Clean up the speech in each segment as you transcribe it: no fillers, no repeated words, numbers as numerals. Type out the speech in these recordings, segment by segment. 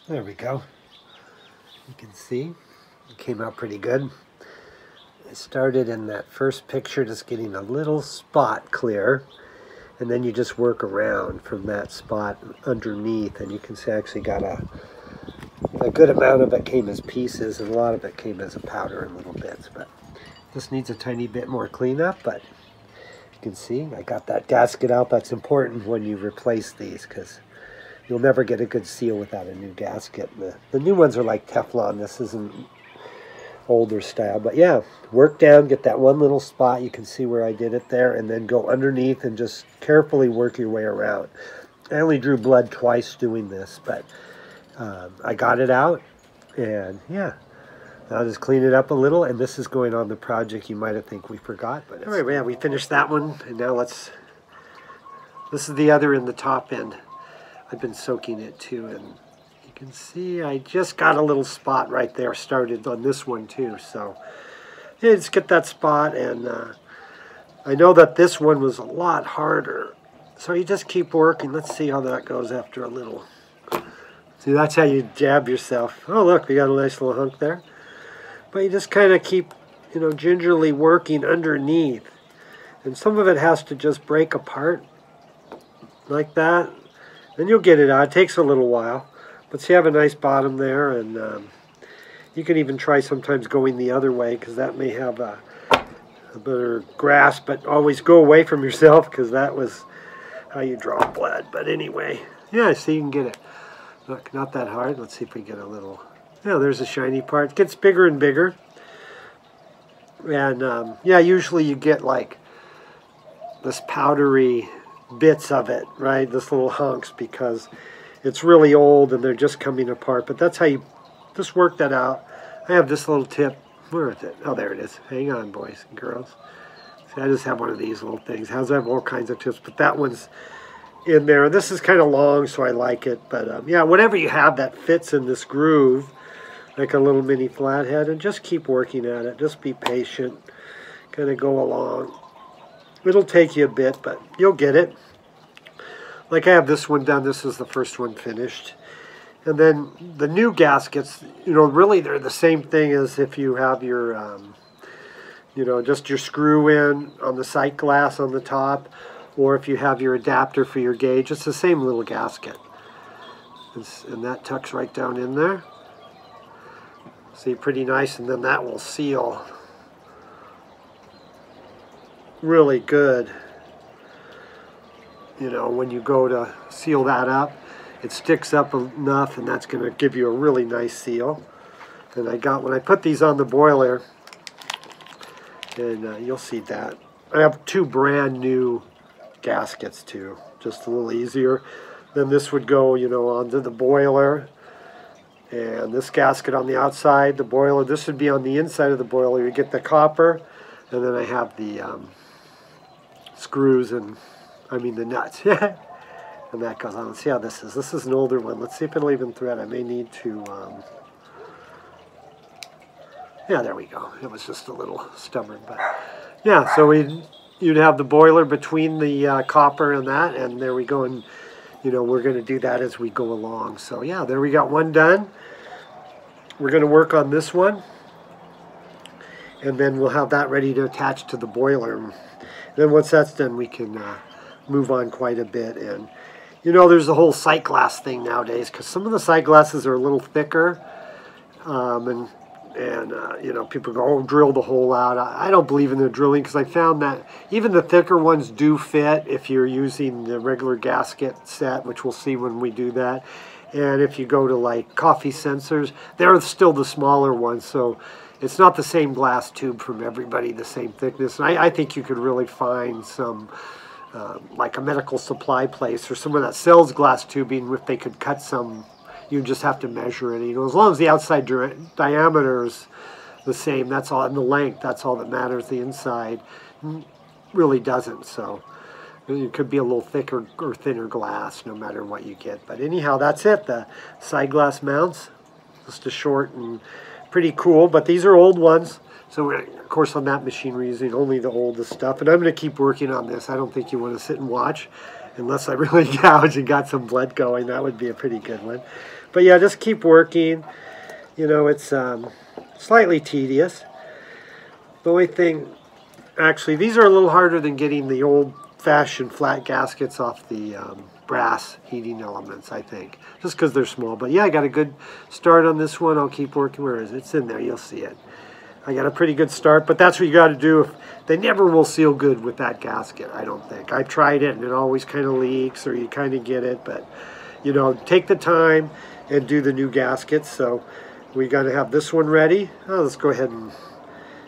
There we go. You can see it came out pretty good. I started in that first picture just getting a little spot clear, and then you just work around from that spot underneath, and you can see I actually got a good amount of it came as pieces, and a lot of it came as a powder in little bits. But this needs a tiny bit more cleanup, but you can see I got that gasket out. That's important when you replace these, because you'll never get a good seal without a new gasket. The new ones are like Teflon. This isn't older style. But yeah, work down, get that one little spot. You can see where I did it there, and then go underneath and just carefully work your way around. I only drew blood twice doing this, but I got it out, and yeah. I'll just clean it up a little, and this is going on the project you might have think we forgot. But all right, yeah, we finished that one, and now this is the other in the top end. I've been soaking it too, and you can see I just got a little spot right there started on this one too. So yeah, just get that spot, and I know that this one was a lot harder. So you just keep working. Let's see how that goes after a little. See, that's how you jab yourself. Oh, look, we got a nice little hunk there. But you just kind of keep, gingerly working underneath. And some of it has to just break apart like that. Then you'll get it out. It takes a little while. But see, you have a nice bottom there. And you can even try sometimes going the other way, because that may have a better grasp. But always go away from yourself, because that was how you draw blood. But anyway, yeah, see, you can get it. Look, not that hard. Let's see if we get a little... Yeah, there's a shiny part. It gets bigger and bigger. And, yeah, usually you get, like, this powdery bits of it, right? This little hunks, because it's really old and they're just coming apart. But that's how you just work that out. I have this little tip. Where is it? Oh, there it is. Hang on, boys and girls. See, I just have one of these little things. I have all kinds of tips, but that one's in there. This is kind of long, so I like it. But, yeah, whatever you have that fits in this groove, like a little mini flathead, and just keep working at it. Just be patient. Kind of go along. It'll take you a bit, but you'll get it. Like I have this one done. This is the first one finished. And then the new gaskets, really they're the same thing as if you have your, just your screw in on the sight glass on the top, or if you have your adapter for your gauge. It's the same little gasket. And that tucks right down in there. See, pretty nice, and then that will seal really good. When you go to seal that up, it sticks up enough, and that's going to give you a really nice seal. And when I put these on the boiler, and you'll see that. I have two brand new gaskets too, just a little easier. Then this would go, onto the boiler. And this gasket on the outside, the boiler, this would be on the inside of the boiler. You get the copper, and then I have the screws and, the nuts. And that goes on. Let's see how this is. This is an older one. Let's see if it'll even thread. I may need to, yeah, there we go. It was just a little stubborn, but yeah, so you'd have the boiler between the copper and that, and there we go. And we're going to do that as we go along. So yeah, there we got one done. We're going to work on this one, and then we'll have that ready to attach to the boiler. And then once that's done, we can move on quite a bit. And there's the whole sight glass thing nowadays, because some of the sight glasses are a little thicker, and people go, oh, drill the hole out. I don't believe in the drilling, because I found that even the thicker ones do fit if you're using the regular gasket set, which we'll see when we do that. And if you go to like coffee sensors, they're still the smaller ones, so it's not the same glass tube from everybody, the same thickness. And I think you could really find some, like a medical supply place or someone that sells glass tubing, if they could cut some. You just have to measure it. As long as the outside diameter is the same, that's all, and the length, that's all that matters. The inside really doesn't. So it could be a little thicker or thinner glass, no matter what you get. But anyhow, that's it. The side glass mounts, just a short and pretty cool. But these are old ones. So of course on that machine we're using only the oldest stuff. And I'm going to keep working on this. I don't think you want to sit and watch unless I really gouge and got some blood going. That would be a pretty good one. But yeah, just keep working. You know, it's slightly tedious. The only thing, actually, these are a little harder than getting the old-fashioned flat gaskets off the brass heating elements, I think, just because they're small. But yeah, I got a good start on this one. I'll keep working. Where is it? It's in there. You'll see it. I got a pretty good start, but that's what you got to do. They never will seal good with that gasket, I don't think. I've tried it, and it always kind of leaks, or you kind of get it. But, you know, take the time and do the new gaskets. So we got to have this one ready. Oh, let's go ahead and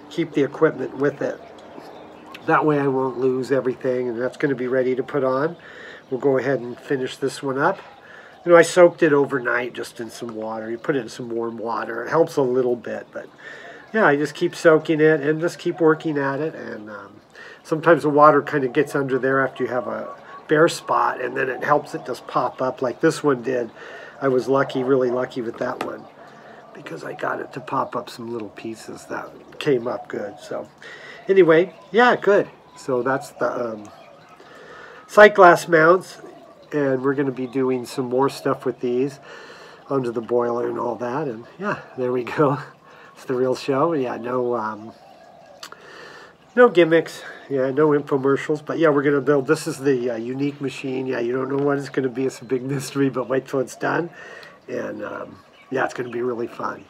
keep the equipment with it. That way I won't lose everything, and that's going to be ready to put on. We'll go ahead and finish this one up. You know, I soaked it overnight just in some water. You put it in some warm water. It helps a little bit, but yeah, I just keep soaking it and just keep working at it. And sometimes the water kind of gets under there after you have a bare spot, and then it helps it just pop up like this one did. I was lucky, really lucky with that one, because I got it to pop up some little pieces that came up good. So anyway, yeah, good. So that's the sight glass mounts, and we're going to be doing some more stuff with these under the boiler and all that. And yeah, there we go. It's the real show. Yeah, no gimmicks. Yeah, no infomercials. But yeah, we're going to build. This is the unique machine. Yeah, you don't know what it's going to be. It's a big mystery, but wait till it's done. And yeah, it's going to be really fun.